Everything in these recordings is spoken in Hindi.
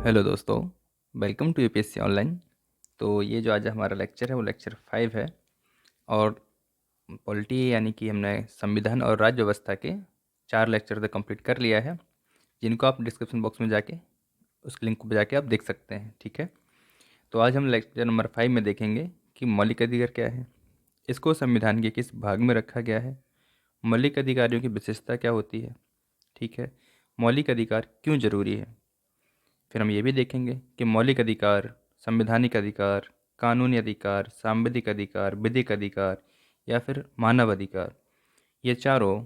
हेलो दोस्तों, वेलकम टू यूपीएससी ऑनलाइन। तो ये जो आज हमारा लेक्चर है वो लेक्चर 5 है। और पॉलिटी यानी कि हमने संविधान और राज्य व्यवस्था के 4 लेक्चर तो कंप्लीट कर लिया है, जिनको आप डिस्क्रिप्शन बॉक्स में जाके उस लिंक को जाके आप देख सकते हैं। ठीक है। तो आज हम लेक्चर नंबर 5 में देखेंगे कि मौलिक अधिकार क्या है, इसको संविधान के किस भाग में रखा गया है, मौलिक अधिकारियों की विशेषता क्या होती है। ठीक है। मौलिक अधिकार क्यों जरूरी है। फिर हम ये भी देखेंगे कि मौलिक अधिकार, संवैधानिक अधिकार, कानूनी अधिकार, सांविधिक अधिकार, विधिक अधिकार या फिर मानव अधिकार, ये चारों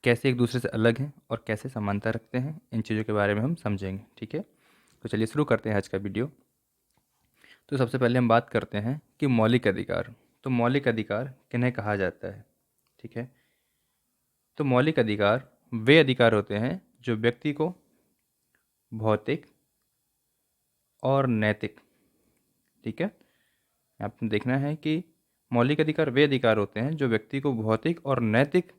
कैसे एक दूसरे से अलग हैं और कैसे समानता रखते हैं, इन चीज़ों के बारे में हम समझेंगे। ठीक है। तो चलिए शुरू करते हैं आज का वीडियो। तो सबसे पहले हम बात करते हैं कि मौलिक अधिकार। तो मौलिक अधिकार किन्हें कहा जाता है। ठीक है। तो मौलिक अधिकार वे अधिकार होते हैं जो व्यक्ति को भौतिक और नैतिक, ठीक है, आपने देखना है कि मौलिक अधिकार वे अधिकार होते हैं जो व्यक्ति को भौतिक और नैतिक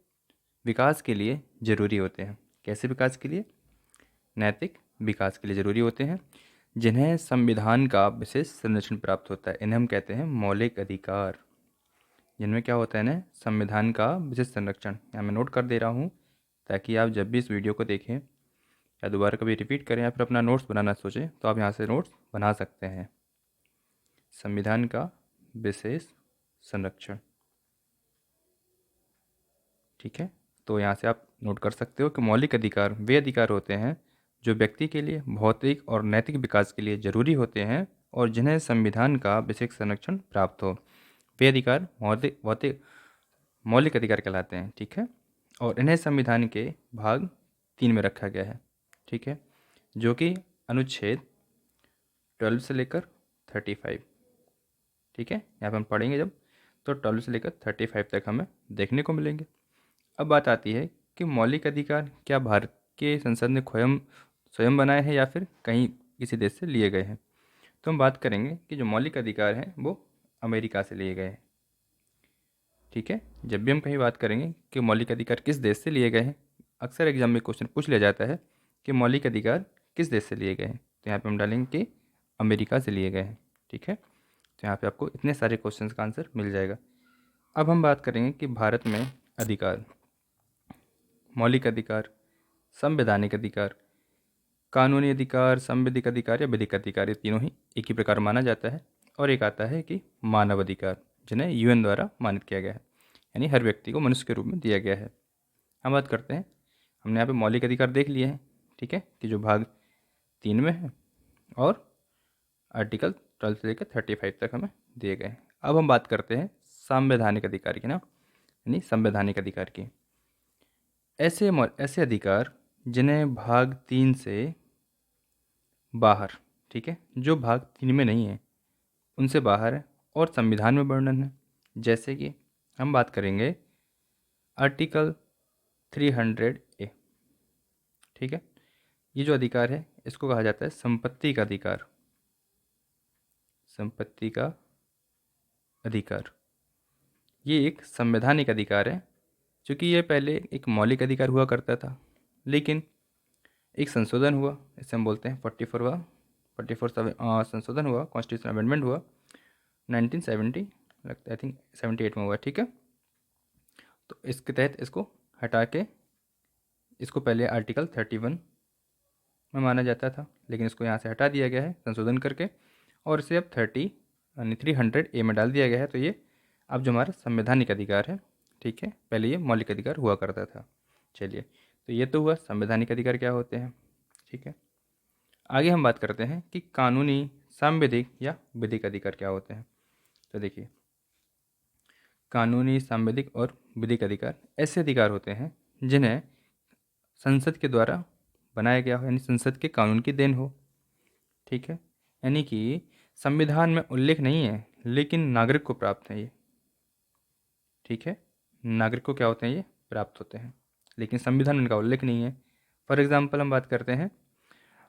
विकास के लिए जरूरी होते हैं। कैसे विकास के लिए? नैतिक विकास के लिए जरूरी होते हैं, जिन्हें संविधान का विशेष संरक्षण प्राप्त होता है। इन्हें हम कहते हैं मौलिक अधिकार, जिनमें क्या होता है ना, संविधान का विशेष संरक्षण। यहाँ मैं नोट कर दे रहा हूँ ताकि आप जब भी इस वीडियो को देखें या दोबारा कभी रिपीट करें या फिर अपना नोट्स बनाना सोचें तो आप यहाँ से नोट्स बना सकते हैं। संविधान का विशेष संरक्षण, ठीक है। तो यहाँ से आप नोट कर सकते हो कि मौलिक अधिकार वे अधिकार होते हैं जो व्यक्ति के लिए भौतिक और नैतिक विकास के लिए जरूरी होते हैं और जिन्हें संविधान का विशेष संरक्षण प्राप्त हो। वे अधिकार मौलिक भौतिक मौलिक अधिकार कहलाते हैं। ठीक है। और इन्हें संविधान के भाग 3 में रखा गया है। ठीक है। जो कि अनुच्छेद 12 से लेकर 35, ठीक है, यहाँ पर हम पढ़ेंगे जब, तो 12 से लेकर 35 तक हमें देखने को मिलेंगे। अब बात आती है कि मौलिक अधिकार क्या भारत के संसद ने स्वयं स्वयं बनाए हैं या फिर कहीं किसी देश से लिए गए हैं। तो हम बात करेंगे कि जो मौलिक अधिकार हैं वो अमेरिका से लिए गए हैं। ठीक है। जब भी हम कहीं बात करेंगे कि मौलिक अधिकार किस देश से लिए गए हैं, अक्सर एग्जाम में क्वेश्चन पूछ लिया जाता है कि मौलिक अधिकार किस देश से लिए गए हैं, तो यहाँ पे हम डालेंगे कि अमेरिका से लिए गए हैं। ठीक है। तो यहाँ पे आपको इतने सारे क्वेश्चंस का आंसर मिल जाएगा। अब हम बात करेंगे कि भारत में अधिकार, मौलिक अधिकार, संवैधानिक अधिकार, कानूनी अधिकार, संवैधानिक अधिकार या विधिक अधिकार, ये तीनों ही एक ही प्रकार माना जाता है। और एक आता है कि मानव अधिकार, जिन्हें यूएन द्वारा मानित किया गया है, यानी हर व्यक्ति को मनुष्य के रूप में दिया गया है। हम बात करते हैं, हमने यहाँ पे मौलिक अधिकार देख लिए हैं, ठीक है, कि जो भाग 3 में है और आर्टिकल 12 से लेकर 35 तक हमें दिए गए हैं। अब हम बात करते हैं संवैधानिक अधिकार की ना, यानी संवैधानिक अधिकार की। ऐसे अधिकार जिन्हें भाग 3 से बाहर, ठीक है, जो भाग 3 में नहीं है उनसे बाहर है और संविधान में वर्णन है। जैसे कि हम बात करेंगे आर्टिकल 300A, ठीक है। ये जो अधिकार है इसको कहा जाता है संपत्ति का अधिकार। संपत्ति का अधिकार ये एक संवैधानिक अधिकार है, क्योंकि ये पहले एक मौलिक अधिकार हुआ करता था, लेकिन एक संशोधन हुआ, इसे हम बोलते हैं 44 संशोधन हुआ, कॉन्स्टिट्यूशन अमेंडमेंट हुआ 1970, लगता है आई थिंक 78 में हुआ। ठीक है। तो इसके तहत इसको हटा के, इसको पहले आर्टिकल 31 में माना जाता था, लेकिन इसको यहाँ से हटा दिया गया है संशोधन करके, और इसे अब 300A में डाल दिया गया है। तो ये अब जो हमारा संवैधानिक अधिकार है, ठीक है, पहले ये मौलिक अधिकार हुआ करता था। चलिए, तो ये तो हुआ संवैधानिक अधिकार क्या होते हैं। ठीक है। आगे हम बात करते हैं कि कानूनी, सांविधिक या विधिक अधिकार क्या होते हैं। तो देखिए, कानूनी, सांविधिक और विधिक अधिकार ऐसे अधिकार होते हैं जिन्हें संसद के द्वारा बनाया गया हो, यानी संसद के कानून की देन हो। ठीक है। यानी कि संविधान में उल्लेख नहीं है लेकिन नागरिक को प्राप्त है ये। ठीक है। नागरिक को क्या होते हैं, ये प्राप्त होते हैं, लेकिन संविधान में इनका उल्लेख नहीं है। फॉर एग्जाम्पल हम बात करते हैं,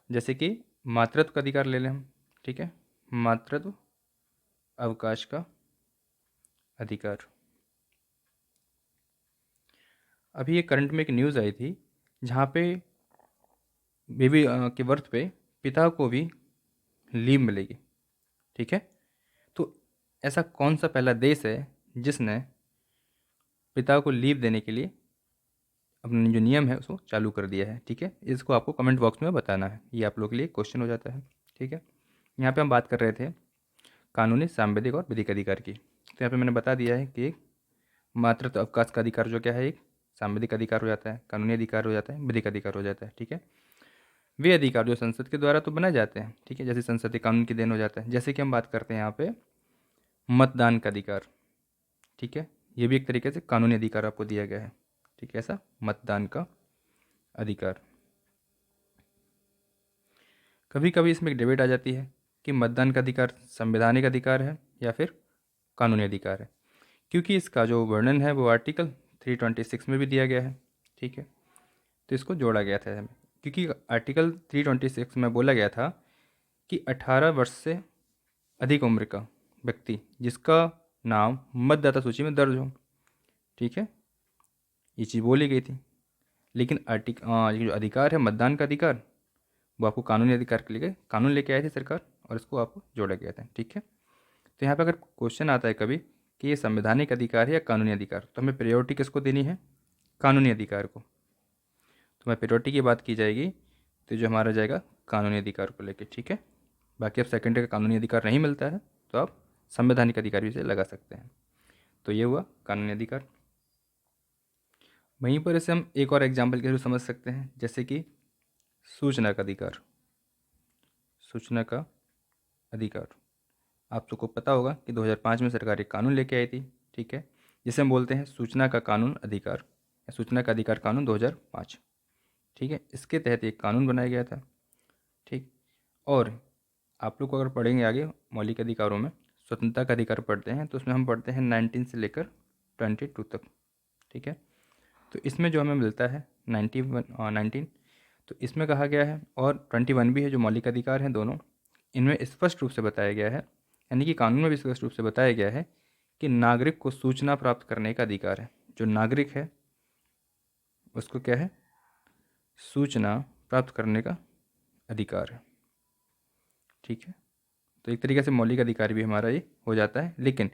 जैसे कि मातृत्व का अधिकार ले लें हम। ठीक है। मातृत्व अवकाश का अधिकार। अभी ये करंट में एक न्यूज़ आई थी जहाँ पे बेबी के बर्थ पे पिता को भी लीव मिलेगी। ठीक है, तो ऐसा कौन सा पहला देश है जिसने पिता को लीव देने के लिए अपने जो नियम है उसको चालू कर दिया है? ठीक है, इसको आपको कमेंट बॉक्स में बताना है, ये आप लोग के लिए क्वेश्चन हो जाता है। ठीक है, यहाँ पे हम बात कर रहे थे कानूनी, सांविधिक और विधिक अधिकार की। तो यहाँ पे मैंने बता दिया है कि मातृत्व अवकाश का अधिकार जो क्या है, एक सांविधिक अधिकार हो जाता है, कानूनी अधिकार हो जाता है, विधिक अधिकार हो जाता है। ठीक है, वे अधिकार जो संसद के द्वारा तो बनाए जाते हैं, ठीक है, जैसे संसदीय कानून की देन हो जाता है। जैसे कि हम बात करते हैं यहाँ पे मतदान का अधिकार। ठीक है, ये भी एक तरीके से कानूनी अधिकार आपको दिया गया है। ठीक है, ऐसा मतदान का अधिकार। कभी कभी इसमें एक डिबेट आ जाती है कि मतदान का अधिकार संवैधानिक अधिकार है या फिर कानूनी अधिकार है, क्योंकि इसका जो वर्णन है वो आर्टिकल 326 में भी दिया गया है। ठीक है, तो इसको जोड़ा गया था हमें, क्योंकि आर्टिकल 326 में बोला गया था कि 18 वर्ष से अधिक उम्र का व्यक्ति जिसका नाम मतदाता सूची में दर्ज हो, ठीक है, ये चीज़ बोली गई थी। लेकिन ये जो अधिकार है मतदान का अधिकार, वो आपको कानूनी अधिकार के लिए कानून लेके आई थी सरकार, और इसको आपको जोड़ा गया था। ठीक है, तो यहाँ पे अगर क्वेश्चन आता है कभी कि ये संवैधानिक अधिकार है या कानूनी अधिकार, तो हमें प्रायोरिटी किसको देनी है? कानूनी अधिकार को। तो मैं प्रायोरिटी की बात की जाएगी तो जो हमारा जाएगा कानूनी अधिकार को लेके। ठीक है, बाकी अब सेकेंडरी का कानूनी अधिकार नहीं मिलता है तो आप संवैधानिक अधिकार भी इसे लगा सकते हैं। तो ये हुआ कानूनी अधिकार। वहीं पर इसे हम एक और एग्जाम्पल के थ्रू समझ सकते हैं, जैसे कि सूचना का अधिकार। सूचना का अधिकार आप सबको पता होगा कि 2005 में सरकार एक कानून लेके आई थी। ठीक है, जिसे हम बोलते हैं सूचना का कानून अधिकार या सूचना का अधिकार कानून 2005। ठीक है, इसके तहत एक कानून बनाया गया था। ठीक, और आप लोग को अगर पढ़ेंगे आगे मौलिक अधिकारों में स्वतंत्रता का अधिकार पढ़ते हैं तो उसमें हम पढ़ते हैं 19 से लेकर 22 तक। ठीक है, तो इसमें जो हमें मिलता है 19, तो इसमें कहा गया है, और 21 भी है जो मौलिक अधिकार हैं दोनों, इनमें स्पष्ट रूप से बताया गया है, यानी कि कानून में भी स्पष्ट रूप से बताया गया है कि नागरिक को सूचना प्राप्त करने का अधिकार है। जो नागरिक है उसको क्या है? सूचना प्राप्त करने का अधिकार है। ठीक है, तो एक तरीके से मौलिक अधिकार भी हमारा ये हो जाता है, लेकिन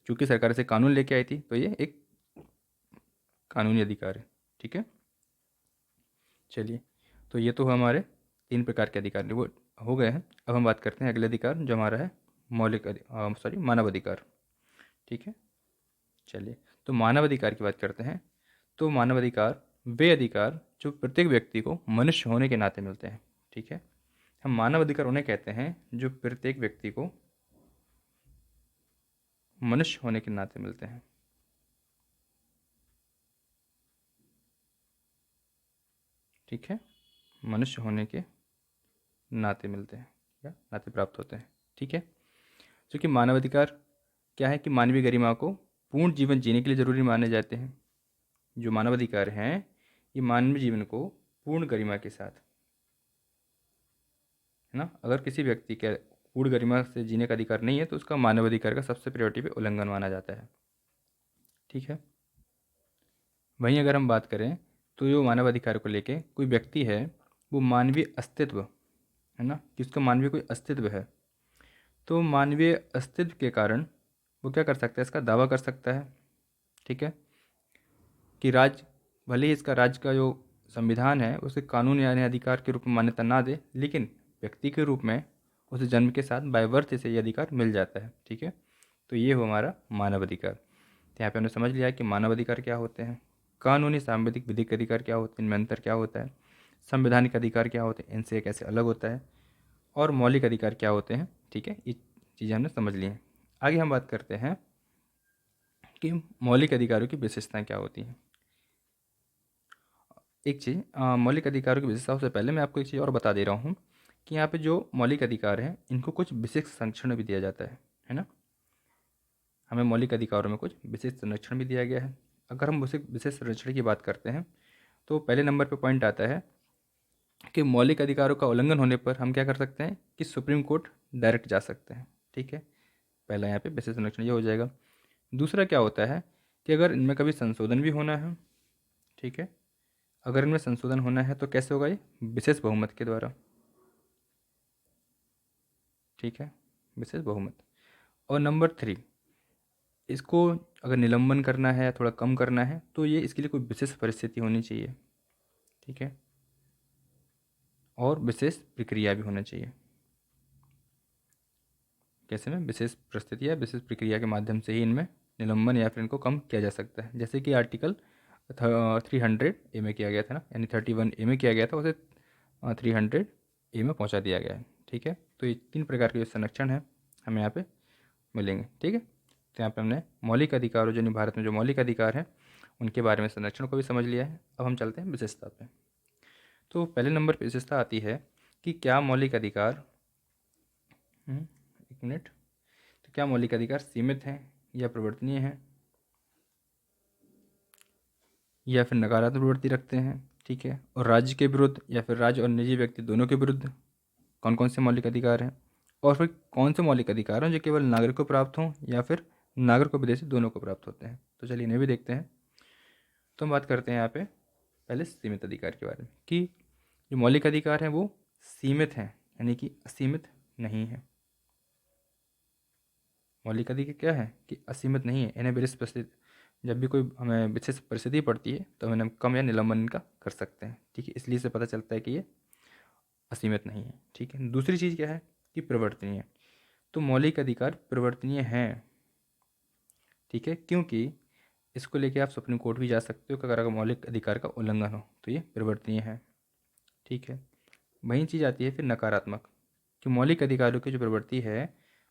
चूंकि सरकार से कानून लेके आई थी तो ये एक कानूनी अधिकार है। ठीक है, चलिए, तो ये तो हमारे 3 प्रकार के अधिकार वो हो गए हैं। अब हम बात करते हैं अगले अधिकार जो हमारा है मानव अधिकार। ठीक है, चलिए, तो मानव अधिकार की बात करते हैं। तो मानव अधिकार वे अधिकार जो प्रत्येक व्यक्ति को मनुष्य होने के नाते मिलते हैं। ठीक है, हम मानव अधिकार उन्हें कहते हैं जो प्रत्येक व्यक्ति को मनुष्य होने के नाते मिलते हैं। ठीक है, मनुष्य होने के नाते मिलते हैं या नाते प्राप्त होते हैं। ठीक है, क्योंकि मानव अधिकार क्या है कि मानवीय गरिमा को पूर्ण जीवन जीने के लिए ज़रूरी माने जाते हैं। जो मानव अधिकार हैं ये मानवीय जीवन को पूर्ण गरिमा के साथ, है ना, अगर किसी व्यक्ति के पूर्ण गरिमा से जीने का अधिकार नहीं है तो उसका मानव अधिकार का सबसे प्रायोरिटी पे उल्लंघन माना जाता है। ठीक है, वहीं अगर हम बात करें तो जो मानव अधिकार को लेके कोई व्यक्ति है वो मानवीय अस्तित्व, है ना, कि उसका मानवीय कोई अस्तित्व है, तो मानवीय अस्तित्व के कारण वो क्या कर सकता है? इसका दावा कर सकता है। ठीक है, कि राज्य भले ही इसका राज्य का जो संविधान है उसे कानून यानी अधिकार के रूप में मान्यता ना दे, लेकिन व्यक्ति के रूप में उसे जन्म के साथ बाय बर्थ से ये अधिकार मिल जाता है। ठीक है, तो ये हो हमारा मानव अधिकार। तो यहाँ पे हमने समझ लिया कि मानव अधिकार क्या होते हैं, कानूनी, सांविधिक, विधिक अधिकार क्या होते हैं, इनमें अंतर क्या होता है, संवैधानिक अधिकार क्या होते हैं, इनसे कैसे अलग होता है, और मौलिक अधिकार क्या होते हैं। ठीक है, ये चीज़ें हमने समझ ली हैं। आगे हम बात करते हैं कि मौलिक अधिकारों की विशेषताएं क्या होती हैं। एक चीज़ मौलिक अधिकारों की विशेषताओं से पहले मैं आपको एक चीज़ और बता दे रहा हूँ कि यहाँ पे जो मौलिक अधिकार हैं इनको कुछ विशेष संरक्षण भी दिया जाता है ना। हमें मौलिक अधिकारों में कुछ विशेष संरक्षण भी दिया गया है। अगर हम उसे विशेष संरक्षण की बात करते हैं तो पहले नंबर पर पॉइंट आता है कि मौलिक अधिकारों का उल्लंघन होने पर हम क्या कर सकते हैं कि सुप्रीम कोर्ट डायरेक्ट जा सकते हैं। ठीक है, पहला यहाँ पे विशेष संरक्षण ये हो जाएगा। दूसरा क्या होता है कि अगर इनमें कभी संशोधन भी होना है, ठीक है, अगर इनमें संशोधन होना है तो कैसे होगा? ये विशेष बहुमत के द्वारा। ठीक है, विशेष बहुमत। और नंबर 3, इसको अगर निलंबन करना है या थोड़ा कम करना है तो ये इसके लिए कोई विशेष परिस्थिति होनी चाहिए, ठीक है, और विशेष प्रक्रिया भी होना चाहिए। कैसे में? विशेष परिस्थिति या विशेष प्रक्रिया के माध्यम से ही इनमें निलंबन या फिर इनको कम किया जा सकता है। जैसे कि आर्टिकल 300 ए में किया गया था ना, यानी 31 ए में किया गया था, उसे 300 ए में पहुंचा दिया गया है, ठीक है। तो ये 3 प्रकार के जो संरक्षण है हमें यहाँ पे मिलेंगे, ठीक है। तो यहाँ पे हमने मौलिक अधिकारों जो भारत में जो मौलिक अधिकार हैं उनके बारे में संरक्षण को भी समझ लिया है। अब हम चलते हैं विशेषता पे। तो पहले नंबर पर विशेषता आती है कि क्या मौलिक अधिकार, एक मिनट, तो क्या मौलिक अधिकार सीमित हैं या परिवर्तनीय हैं या फिर नकारात्मक प्रवृत्ति रखते हैं, ठीक है। और राज्य के विरुद्ध या फिर राज्य और निजी व्यक्ति दोनों के विरुद्ध कौन कौन से मौलिक अधिकार हैं, और फिर कौन से मौलिक अधिकार हैं जो केवल नागरिक को प्राप्त हों या फिर नागरिक और विदेशी दोनों को प्राप्त होते हैं। तो चलिए इन्हें भी देखते हैं। तो हम बात करते हैं यहाँ पे पहले सीमित अधिकार के बारे में कि जो मौलिक अधिकार हैं वो सीमित हैं, यानी कि असीमित नहीं है। मौलिक अधिकार क्या है कि असीमित नहीं है, इन्हें विशेष परिस्थिति, जब भी कोई हमें विशेष परिस्थिति पड़ती है तो हम कम या निलंबन इनका कर सकते हैं, ठीक है। इसलिए से पता चलता है कि ये असीमित नहीं है, ठीक है। दूसरी चीज़ क्या है कि परिवर्तनीय। तो मौलिक अधिकार परिवर्तनीय हैं, ठीक है, क्योंकि इसको लेके आप सुप्रीम कोर्ट भी जा सकते हो कि अगर मौलिक अधिकार का उल्लंघन हो तो ये परिवर्तनीय है, ठीक है। वही चीज़ आती है फिर नकारात्मक, कि मौलिक अधिकारों की जो प्रवृत्ति है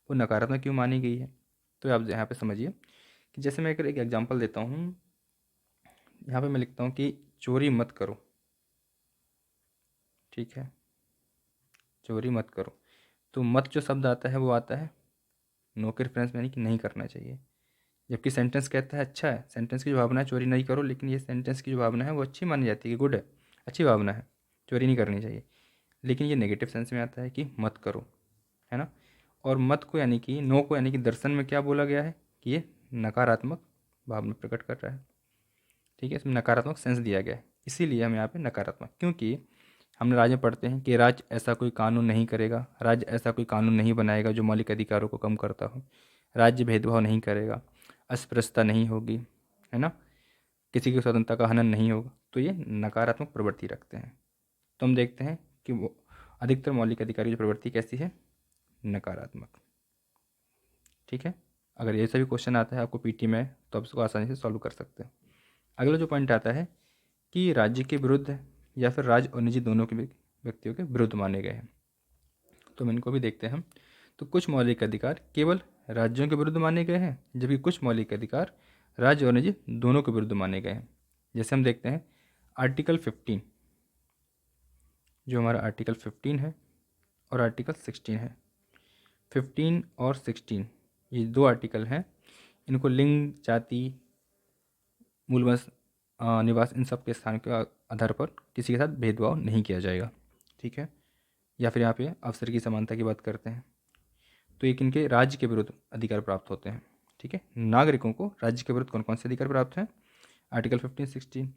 वो नकारात्मक क्यों मानी गई है। तो आप यहाँ पे समझिए कि जैसे मैं अगर एक एग्जांपल देता हूँ, यहाँ पे मैं लिखता हूँ कि चोरी मत करो, ठीक है, चोरी मत करो। तो मत जो शब्द आता है वो आता है नो के रेफरेंस में, यानी कि नहीं करना चाहिए। जबकि सेंटेंस कहता है अच्छा है, सेंटेंस की जो भावना है चोरी नहीं करो, लेकिन ये सेंटेंस की जो भावना है वो अच्छी मानी जाती है कि गुड है, अच्छी भावना है, चोरी नहीं करनी चाहिए। लेकिन ये नेगेटिव सेंस में आता है कि मत करो, है ना। और मत को यानी कि नो को यानी कि दर्शन में क्या बोला गया है कि ये नकारात्मक भावना प्रकट कर रहा है, ठीक है, इसमें नकारात्मक सेंस दिया गया है। इसीलिए हम यहाँ पे नकारात्मक, क्योंकि हमने राज्य में पढ़ते हैं कि राज्य ऐसा कोई कानून नहीं करेगा, राज्य ऐसा कोई कानून नहीं बनाएगा जो मौलिक अधिकारों को कम करता हो, राज्य भेदभाव नहीं करेगा, अस्पृश्यता नहीं होगी, है ना, किसी की स्वतंत्रता का हनन नहीं होगा। तो ये नकारात्मक प्रवृत्ति रखते हैं। तो हम देखते हैं कि वो अधिकतर मौलिक अधिकार की जो प्रवृत्ति कैसी है, नकारात्मक, ठीक है। अगर ये सभी क्वेश्चन आता है आपको पीटी में तो आप इसको आसानी से सॉल्व कर सकते हैं। अगला जो पॉइंट आता है कि राज्य के विरुद्ध या फिर राज्य और निजी दोनों के व्यक्तियों के विरुद्ध माने गए हैं। तो हम इनको भी देखते हैं हम। तो कुछ मौलिक अधिकार केवल राज्यों के विरुद्ध माने गए हैं, जबकि कुछ मौलिक अधिकार राज्य और निजी दोनों के विरुद्ध माने गए हैं। जैसे हम देखते हैं आर्टिकल 15, जो हमारा आर्टिकल 15 है और आर्टिकल 16 है। 15 और 16 ये दो आर्टिकल हैं, इनको लिंग, जाति, मूलवंश, निवास, इन सब के स्थान के आधार पर किसी के साथ भेदभाव नहीं किया जाएगा, ठीक है। या फिर यहाँ पे अवसर की समानता की बात करते हैं। तो एक इनके राज्य के विरुद्ध अधिकार प्राप्त होते हैं, ठीक है। नागरिकों को राज्य के विरुद्ध कौन कौन से अधिकार प्राप्त हैं, आर्टिकल 15, 16।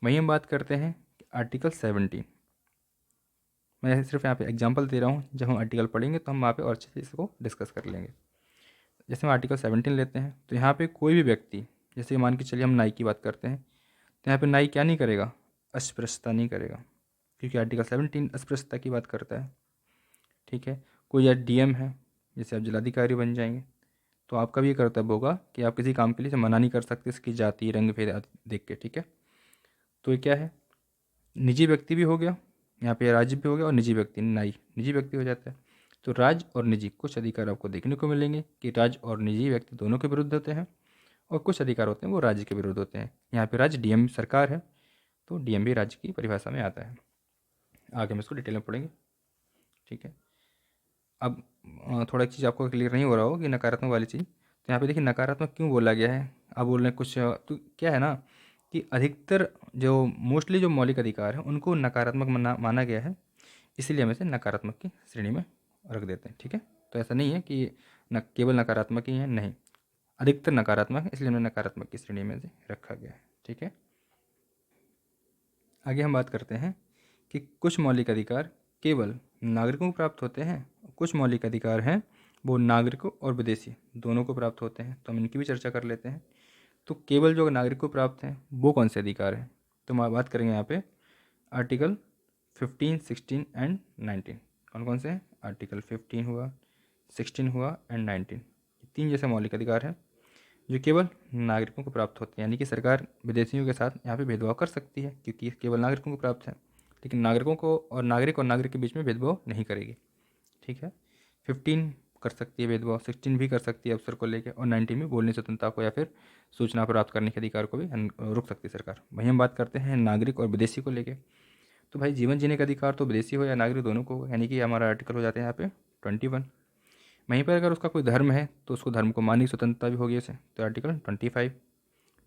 वहीं हम बात करते हैं आर्टिकल 17। मैं सिर्फ यहाँ पे एग्जांपल दे रहा हूँ, जब हम आर्टिकल पढ़ेंगे तो हम वहाँ पे और अच्छे से इसको डिस्कस कर लेंगे। जैसे हम आर्टिकल 17 लेते हैं तो यहाँ पे कोई भी व्यक्ति, जैसे मान के चलिए हम नाई की बात करते हैं, तो यहाँ पे नाई क्या नहीं करेगा, अस्पृश्यता नहीं करेगा, क्योंकि आर्टिकल 17 अस्पृश्यता की बात करता है, ठीक है। कोई या डीएम है, जैसे आप जिलाधिकारी बन जाएंगे तो आपका भी ये कर्तव्य होगा कि आप किसी काम के लिए मना नहीं कर सकते इसकी जाति, रंग, भेद आदि देख के, ठीक है। तो ये क्या है, निजी व्यक्ति भी हो गया, यहाँ पे राज्य भी हो गया, और निजी व्यक्ति नाई निजी व्यक्ति हो जाता है। तो राज्य और निजी कुछ अधिकार आपको देखने को मिलेंगे कि राज्य और निजी व्यक्ति दोनों के विरुद्ध होते हैं, और कुछ अधिकार होते हैं वो राज्य के विरुद्ध होते हैं। यहाँ पे राज्य डीएम सरकार है, तो डीएम भी राज्य की परिभाषा में आता है। आगे हम इसको डिटेल में पढ़ेंगे, ठीक है। अब थोड़ा एक चीज़ आपको क्लियर नहीं हो रहा हो कि नकारात्मक वाली चीज़, तो यहाँ पे देखिए नकारात्मक क्यों बोला गया है। अब बोल रहे हैं कुछ, तो क्या है ना कि अधिकतर जो मोस्टली जो मौलिक अधिकार हैं उनको नकारात्मक माना गया है, इसीलिए हम इसे नकारात्मक की श्रेणी में रख देते हैं, ठीक है। तो ऐसा नहीं है कि न केवल नकारात्मक ही है, नहीं, अधिकतर नकारात्मक है, इसलिए हमने नकारात्मक की श्रेणी में से रखा गया है, ठीक है। आगे हम बात करते हैं कि कुछ मौलिक अधिकार केवल नागरिकों को प्राप्त होते हैं, कुछ मौलिक अधिकार हैं वो नागरिकों और विदेशी दोनों को प्राप्त होते हैं, तो हम इनकी भी चर्चा कर लेते हैं। तो केवल जो नागरिक को प्राप्त हैं वो कौन से अधिकार हैं, तो हम बात करेंगे यहाँ पे आर्टिकल 15, 16 एंड 19। कौन कौन से हैं? आर्टिकल 15 हुआ, 16 हुआ एंड 19। तीन जैसे मौलिक अधिकार हैं जो केवल नागरिकों को प्राप्त होते हैं, यानी कि सरकार विदेशियों के साथ यहाँ पे भेदभाव कर सकती है क्योंकि ये केवल नागरिकों को प्राप्त है, लेकिन नागरिकों को और नागरिक के बीच में भेदभाव नहीं करेगी। ठीक है, 15 कर सकती है भेदभाव, 16 भी कर सकती है अवसर को लेकर, और 19 में बोलने स्वतंत्रता को या फिर सूचना प्राप्त करने के अधिकार को भी रोक सकती है सरकार। वहीं हम बात करते हैं नागरिक और विदेशी को लेकर। तो भाई जीवन जीने का अधिकार तो विदेशी हो या नागरिक दोनों को होगा, यानी कि हमारा आर्टिकल हो जाता है यहाँ पे 21। वहीं पर अगर उसका कोई धर्म है तो उसको धर्म को मानने की स्वतंत्रता भी होगी उसे, तो आर्टिकल 25।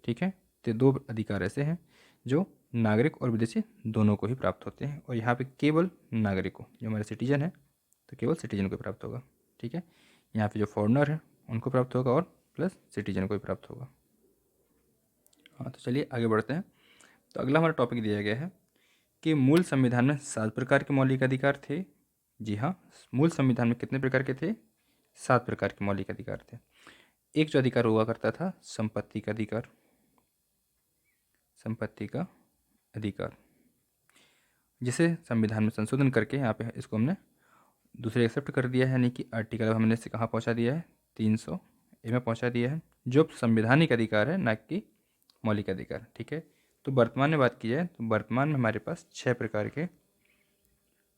ठीक है, तो दो अधिकार ऐसे हैं जो नागरिक और विदेशी दोनों को ही प्राप्त होते हैं, और यहाँ पे केवल नागरिक को, जो हमारे सिटीजन है तो केवल सिटीजन को प्राप्त होगा। ठीक है, यहाँ पे जो फॉरेनर है उनको प्राप्त होगा और प्लस सिटीजन को भी प्राप्त होगा। हाँ, तो चलिए आगे बढ़ते हैं। तो अगला हमारा टॉपिक दिया गया है कि मूल संविधान में 7 प्रकार के मौलिक अधिकार थे। जी हाँ, मूल संविधान में कितने प्रकार के थे? 7 प्रकार के मौलिक अधिकार थे। एक जो अधिकार हुआ करता था संपत्ति का अधिकार, संपत्ति का अधिकार, जिसे संविधान में संशोधन करके यहाँ पे इसको हमने दूसरे एक्सेप्ट कर दिया है, यानी कि आर्टिकल अब हमने से कहाँ पहुँचा दिया है, 300A में पहुँचा दिया है, जो संवैधानिक अधिकार है ना कि मौलिक अधिकार। ठीक है, तो वर्तमान में बात की जाए तो वर्तमान में हमारे पास 6 प्रकार के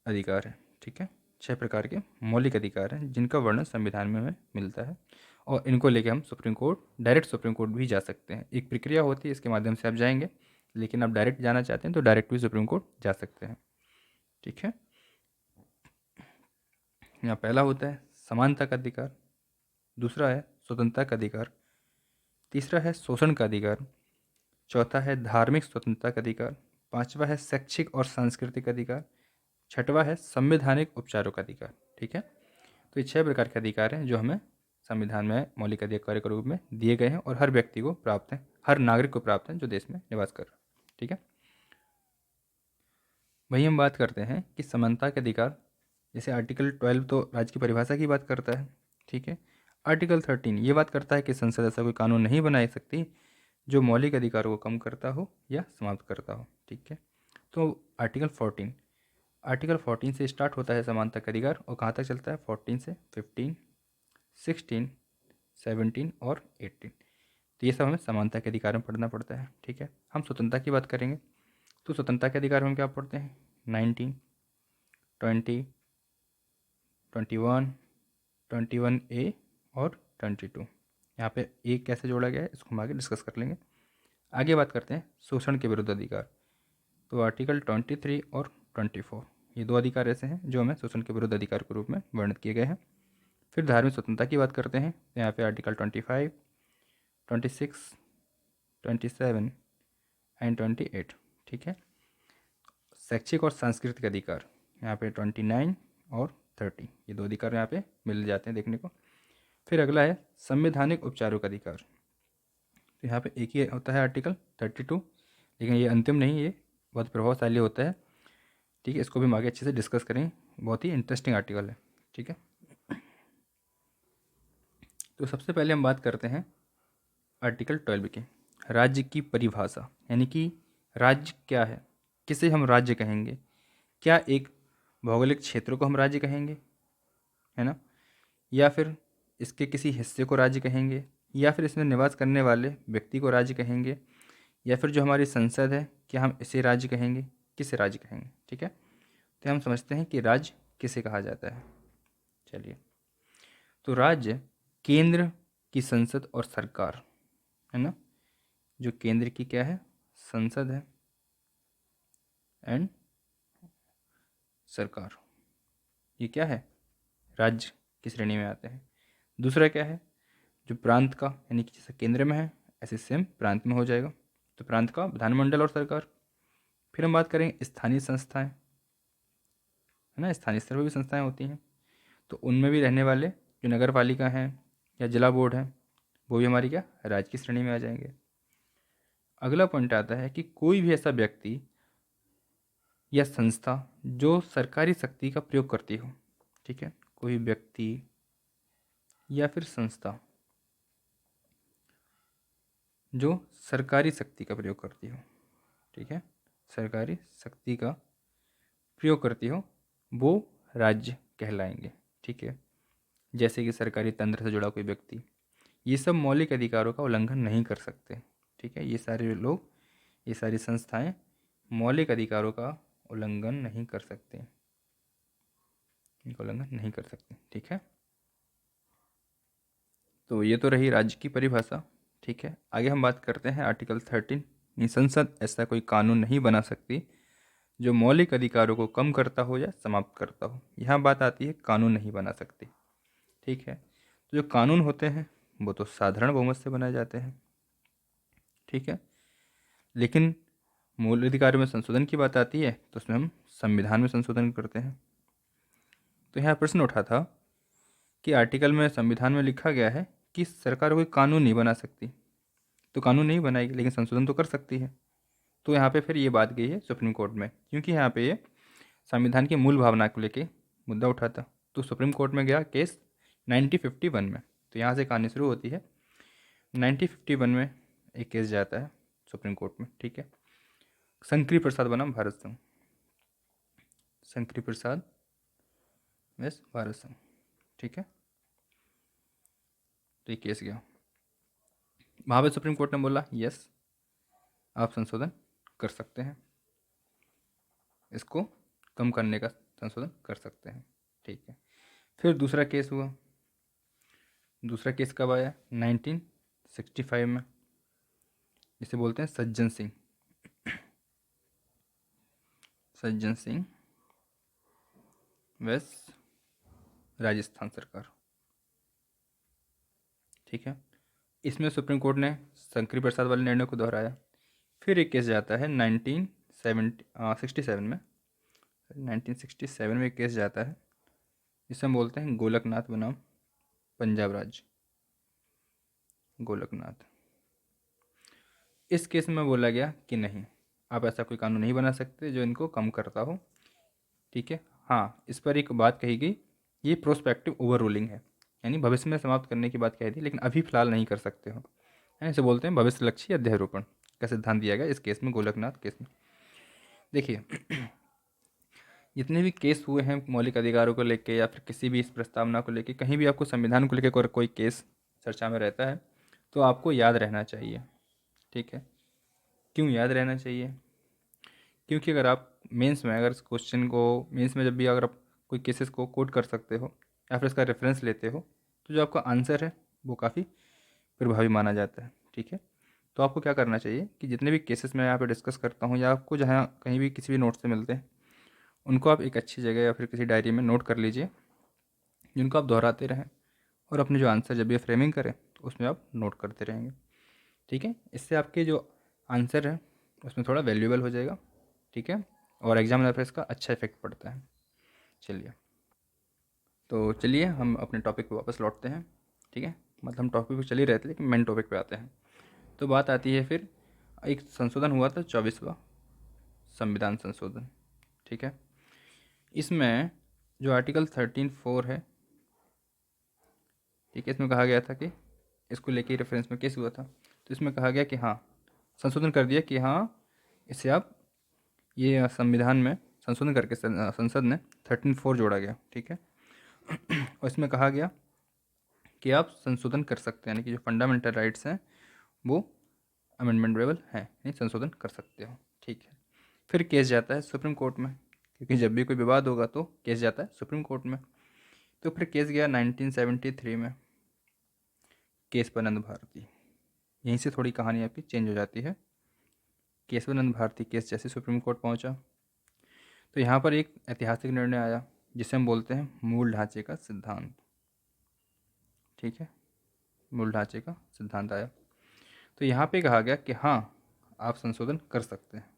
अधिकार हैं। ठीक है, 6 प्रकार के मौलिक अधिकार हैं जिनका वर्णन संविधान में हमें मिलता है, और इनको लेके हम supreme court, direct supreme court भी जा सकते हैं। एक प्रक्रिया होती है, इसके माध्यम से आप जाएंगे, लेकिन आप डायरेक्ट जाना चाहते हैं तो डायरेक्ट भी सुप्रीम कोर्ट जा सकते हैं। ठीक है, यहाँ पहला होता है समानता का अधिकार, दूसरा है स्वतंत्रता का अधिकार, तीसरा है शोषण का अधिकार, चौथा है धार्मिक स्वतंत्रता का अधिकार, पांचवा है शैक्षिक और सांस्कृतिक अधिकार, छठवा है संवैधानिक उपचारों का अधिकार। ठीक है, तो ये 6 प्रकार के अधिकार हैं जो हमें संविधान में मौलिक अधिकार के रूप में दिए गए हैं और हर व्यक्ति को प्राप्त हैं, हर नागरिक को प्राप्त हैं जो देश में निवास कर रहा है। ठीक है, वही हम बात करते हैं कि समानता के अधिकार, जैसे आर्टिकल 12 तो राज्य की परिभाषा की बात करता है। ठीक है, आर्टिकल 13 ये बात करता है कि संसद ऐसा कोई कानून नहीं बना सकती जो मौलिक अधिकारों को कम करता हो या समाप्त करता हो। ठीक है, तो आर्टिकल 14 से स्टार्ट होता है समानता का अधिकार, और कहाँ तक चलता है? 14 से 15, 16, 17 और 18। तो ये सब हमें समानता के अधिकार में पढ़ना पड़ता है। ठीक है, हम स्वतंत्रता की बात करेंगे तो स्वतंत्रता के अधिकार में हम क्या पढ़ते हैं? 19, 20, 21, 21A और 22। यहाँ पे ए कैसे जोड़ा गया है इसको हम आगे डिस्कस कर लेंगे। आगे बात करते हैं शोषण के विरुद्ध अधिकार। तो आर्टिकल 23 और 24 ये दो अधिकार ऐसे हैं जो हमें शोषण के विरुद्ध अधिकार के रूप में वर्णित किए गए हैं। फिर धार्मिक स्वतंत्रता की बात करते हैं तो यहाँ पे आर्टिकल 25, 26, 27 एंड 28। ठीक है, शैक्षिक और सांस्कृतिक अधिकार यहाँ पे 29 और 30, ये दो अधिकार यहाँ पे मिल जाते हैं देखने को। फिर अगला है संवैधानिक उपचारों का अधिकार। तो यहाँ पे एक ही होता है आर्टिकल 32, लेकिन ये अंतिम नहीं, ये बहुत प्रभावशाली होता है। ठीक है, इसको भी हम आगे अच्छे से डिस्कस करें, बहुत ही इंटरेस्टिंग आर्टिकल है। ठीक है, तो सबसे पहले हम बात करते हैं आर्टिकल 12 की, राज्य की परिभाषा, यानी कि राज्य क्या है, किसे हम राज्य कहेंगे? क्या एक भौगोलिक क्षेत्र को हम राज्य कहेंगे, है ना, या फिर इसके किसी हिस्से को राज्य कहेंगे, या फिर इसमें निवास करने वाले व्यक्ति को राज्य कहेंगे, या फिर जो हमारी संसद है क्या हम इसे राज्य कहेंगे, किसे राज्य कहेंगे? ठीक है, तो हम समझते हैं कि राज्य किसे कहा जाता है। चलिए, तो राज्य केंद्र की संसद और सरकार है ना, जो केंद्र की क्या है? संसद है एंड सरकार, ये क्या है? राज्य की श्रेणी में आते हैं। दूसरा क्या है? जो प्रांत का, यानी कि जैसे केंद्र में है ऐसे सेम प्रांत में हो जाएगा, तो प्रांत का विधानमंडल और सरकार। फिर हम बात करेंगे स्थानीय संस्थाएं, है ना, स्थानीय स्तर पर भी संस्थाएं होती हैं, तो उनमें भी रहने वाले जो नगर पालिका हैं या जिला बोर्ड है वो भी हमारी क्या? राज्य की श्रेणी में आ जाएंगे। अगला पॉइंट आता है कि कोई भी ऐसा व्यक्ति या संस्था जो सरकारी शक्ति का प्रयोग करती हो, ठीक है, कोई व्यक्ति या फिर संस्था जो सरकारी शक्ति का प्रयोग करती हो, ठीक है, सरकारी शक्ति का प्रयोग करती हो, वो राज्य कहलाएंगे। ठीक है, जैसे कि सरकारी तंत्र से जुड़ा कोई व्यक्ति, ये सब मौलिक अधिकारों का उल्लंघन नहीं कर सकते। ठीक है, ये सारे लोग, ये सारी संस्थाएं मौलिक अधिकारों का उल्लंघन नहीं कर सकते, इनका उल्लंघन नहीं कर सकते। ठीक है, तो ये तो रही राज्य की परिभाषा। ठीक है, आगे हम बात करते हैं आर्टिकल 13। संसद ऐसा कोई कानून नहीं बना सकती जो मौलिक अधिकारों को कम करता हो या समाप्त करता हो। यहाँ बात आती है कानून नहीं बना सकती। ठीक है, तो जो कानून होते हैं वो तो साधारण बहुमत से बनाए जाते हैं। ठीक है, लेकिन मूल अधिकारों में संशोधन की बात आती है तो उसमें हम संविधान में संशोधन करते हैं। तो यहाँ प्रश्न उठा था कि आर्टिकल में, संविधान में लिखा गया है कि सरकार कोई कानून नहीं बना सकती, तो कानून नहीं बनाएगी लेकिन संशोधन तो कर सकती है। तो यहाँ पे फिर ये बात गई है सुप्रीम कोर्ट में, क्योंकि यहाँ पे ये संविधान की मूल भावना को लेके मुद्दा उठा था। तो सुप्रीम कोर्ट में गया केस 1951 में। तो यहाँ से कहानी शुरू होती है। 1951 में एक केस जाता है सुप्रीम कोर्ट में। ठीक है, शंकरी प्रसाद बनाम भारत संघ, शंकरी प्रसाद वैस भारत संघ। ठीक है, तो ये केस गया, वहाँ पे सुप्रीम कोर्ट ने बोला यस, आप संशोधन कर सकते हैं, इसको कम करने का संशोधन कर सकते हैं। ठीक है, फिर दूसरा केस हुआ। दूसरा केस कब आया? 1965 में, जिसे बोलते हैं सज्जन सिंह, सज्जन सिंह वेस्ट राजस्थान सरकार। ठीक है, इसमें सुप्रीम कोर्ट ने शंकरी प्रसाद वाले निर्णय को दोहराया। फिर एक केस जाता है 1967 में, 1967 में एक केस जाता है जिसे हम बोलते हैं गोलकनाथ बनाम पंजाब राज्य, गोलकनाथ। इस केस में बोला गया कि नहीं, आप ऐसा कोई कानून नहीं बना सकते जो इनको कम करता हो। ठीक है, हाँ, इस पर एक बात कही गई, ये प्रोस्पेक्टिव ओवर रूलिंग है, यानी भविष्य में समाप्त करने की बात कही थी, लेकिन अभी फिलहाल नहीं कर सकते हो। इसे बोलते हैं भविष्य लक्ष्य अध्यारोपण का सिद्धांत दिया गया इस केस में, गोलकनाथ केस में। देखिए, जितने भी केस हुए हैं मौलिक अधिकारों को लेके या फिर किसी भी इस प्रस्तावना को लेके, कहीं भी आपको संविधान को लेके कोई केस चर्चा में रहता है तो आपको याद रहना चाहिए। ठीक है, क्यों याद रहना चाहिए? क्योंकि अगर आप मेंस में, अगर इस क्वेश्चन को मेंस में जब भी अगर आप कोई केसेस को कोट कर सकते हो या फिर इसका रेफरेंस लेते हो, तो जो आपका आंसर है वो काफ़ी प्रभावी माना जाता है। ठीक है, तो आपको क्या करना चाहिए कि जितने भी केसेस मैं यहाँ पे डिस्कस करता हूँ या आपको जहाँ कहीं भी किसी भी नोट से मिलते हैं, उनको आप एक अच्छी जगह या फिर किसी डायरी में नोट कर लीजिए, जिनको आप दोहराते रहें, और अपने जो आंसर जब भी फ्रेमिंग करें तो उसमें आप नोट करते रहेंगे। ठीक है, इससे आपके जो आंसर है उसमें थोड़ा वैल्यूएबल हो जाएगा। ठीक है, और एग्जामिनर पर इसका अच्छा इफेक्ट पड़ता है। चलिए, तो चलिए हम अपने टॉपिक पे वापस लौटते हैं। ठीक है, मतलब हम टॉपिक पे चल ही रहे थे लेकिन मेन टॉपिक पे आते हैं। तो बात आती है फिर, एक संशोधन हुआ था 24वां संविधान संशोधन। ठीक है, इसमें जो आर्टिकल 13(4) है, ठीक है, इसमें कहा गया था कि इसको लेके रेफरेंस में केस हुआ था, तो इसमें कहा गया कि हाँ, संशोधन कर दिया कि हाँ, इसे आप, ये संविधान में संशोधन करके संसद ने 13(4) जोड़ा गया। ठीक है, और इसमें कहा गया कि आप संशोधन कर सकते हैं, यानी कि जो फंडामेंटल राइट्स हैं वो अमेंडमेंटेबल हैं, यानी संशोधन कर सकते हो। ठीक है, फिर केस जाता है सुप्रीम कोर्ट में, क्योंकि जब भी कोई विवाद होगा तो केस जाता है सुप्रीम कोर्ट में। तो फिर केस गया 1973 में, केशवानंद भारती। यहीं से थोड़ी कहानी आपकी चेंज हो जाती है। केशवानंद भारती केस जैसे सुप्रीम कोर्ट पहुंचा तो यहाँ पर एक ऐतिहासिक निर्णय आया जिसे हम बोलते हैं मूल ढांचे का सिद्धांत। ठीक है, मूल ढांचे का सिद्धांत आया, तो यहाँ पे कहा गया कि हाँ, आप संशोधन कर सकते हैं,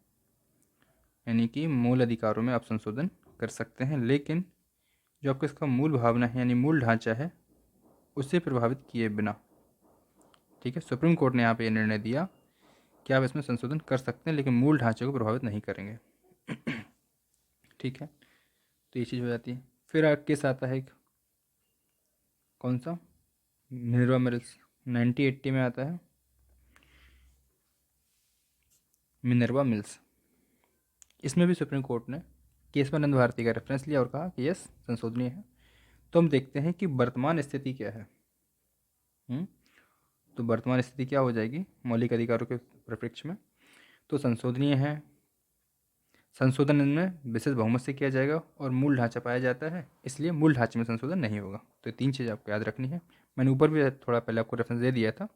यानी कि मूल अधिकारों में आप संशोधन कर सकते हैं, लेकिन जो आपका इसका मूल भावना है यानी मूल ढांचा है उससे प्रभावित किए बिना। ठीक है, सुप्रीम कोर्ट ने यहाँ पे ये निर्णय दिया कि आप इसमें संशोधन कर सकते हैं लेकिन मूल ढांचे को प्रभावित नहीं करेंगे। ठीक है, तो ये चीज़ हो जाती है। फिर केस आता है एक कौन सा? मिनर्वा मिल्स 1980 में आता है, मिनर्वा मिल्स। इसमें भी सुप्रीम कोर्ट ने केशवानंद भारती का रेफरेंस लिया और कहा कि यस, संशोधनीय है। तो हम देखते हैं कि वर्तमान स्थिति क्या है। तो वर्तमान स्थिति क्या हो जाएगी मौलिक अधिकारों के परिप्रेक्ष्य में? तो संशोधनीय है। संशोधन इनमें विशेष बहुमत से किया जाएगा और मूल ढांचा पाया जाता है, इसलिए मूल ढांचे में संशोधन नहीं होगा। तो ये 3 चीज़ आपको याद रखनी है। मैंने ऊपर भी थोड़ा पहले आपको रेफरेंस दे दिया था,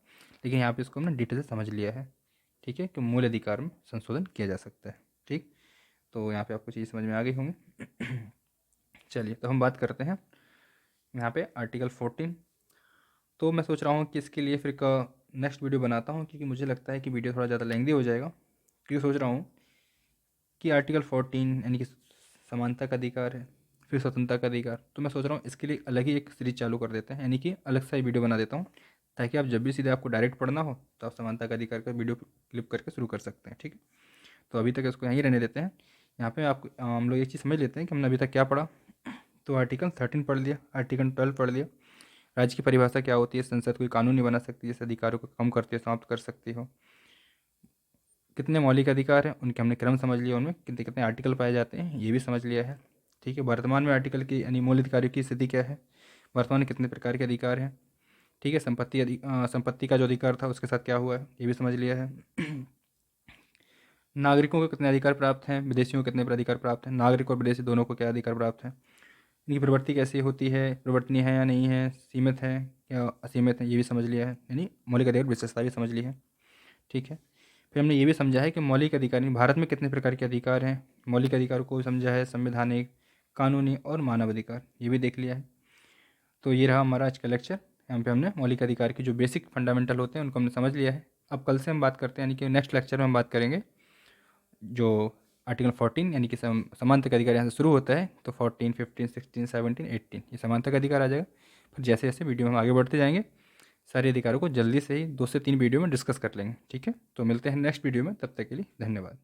लेकिन यहाँ पे इसको हमने डिटेल से समझ लिया है। ठीक है, कि मूल अधिकार में संशोधन किया जा सकता है। ठीक, तो यहाँ पे आपको चीज़ समझ में आ गई होंगी। चलिए, तो हम बात करते हैं यहाँ पे आर्टिकल 14। तो मैं सोच रहा हूँ कि इसके लिए फिर का नेक्स्ट वीडियो बनाता हूँ, क्योंकि मुझे लगता है कि वीडियो थोड़ा ज़्यादा लेंदी हो जाएगा। क्योंकि सोच रहा हूँ कि आर्टिकल 14 यानी कि समानता का अधिकार है, फिर स्वतंत्रता का अधिकार, तो मैं सोच रहा हूँ इसके लिए अलग ही एक सीरीज चालू कर देते हैं, यानी कि अलग सा ही वीडियो बना देता हूँ, ताकि आप जब भी सीधे आपको डायरेक्ट पढ़ना हो तो आप समानता का अधिकार का वीडियो क्लिप करके शुरू कर सकते हैं। ठीक है, तो अभी तक इसको यहीं रहने देते हैं। यहाँ पे आप हम लोग एक चीज़ समझ लेते हैं कि हमने अभी तक क्या पढ़ा। तो आर्टिकल 13 पढ़ लिया, आर्टिकल 12 पढ़ लिया। राज्य की परिभाषा क्या होती है? संसद कोई कानून नहीं बना सकती, जैसे अधिकारों को कम करती है, समाप्त कर सकती हो। कितने मौलिक अधिकार हैं उनके हमने क्रम समझ लिया, उनमें कितने कितने आर्टिकल पाए जाते हैं ये भी समझ लिया है। ठीक है, वर्तमान में आर्टिकल की यानी मूल अधिकारों की स्थिति क्या है, वर्तमान में कितने प्रकार के अधिकार हैं। ठीक है, संपत्ति का जो अधिकार था उसके साथ क्या हुआ है ये भी समझ लिया है। नागरिकों को कितने अधिकार प्राप्त हैं, विदेशियों को कितने अधिकार प्राप्त हैं, नागरिक और विदेशी दोनों को क्या अधिकार प्राप्त है, इनकी प्रवृत्ति कैसी होती है, प्रवर्तनीय है या नहीं है, सीमित है या असीमित है, ये भी समझ लिया है, यानी मौलिक अधिकार विशेषता भी समझ ली है। ठीक है, फिर हमने ये भी समझा है कि मौलिक अधिकार यानी भारत में कितने प्रकार के अधिकार हैं, मौलिक अधिकारों को समझा है, संवैधानिक, कानूनी और मानव अधिकार, ये भी देख लिया है। तो ये रहा हमारा आज का लेक्चर। यहाँ पे हमने मौलिक अधिकार के जो बेसिक फंडामेंटल होते हैं उनको हमने समझ लिया है। अब कल से हम बात करते हैं, यानी कि नेक्स्ट लेक्चर में हम बात करेंगे जो आर्टिकल 14 यानी कि समानता का अधिकार यहाँ से शुरू होता है, तो 14, 15, 16, 17, 18 ये समानता का अधिकार आ जाएगा। फिर जैसे जैसे वीडियो में हम आगे बढ़ते जाएंगे सारे अधिकारों को जल्दी से ही 2 से 3 वीडियो में डिस्कस कर लेंगे। ठीक है, तो मिलते हैं नेक्स्ट वीडियो में, तब तक के लिए धन्यवाद।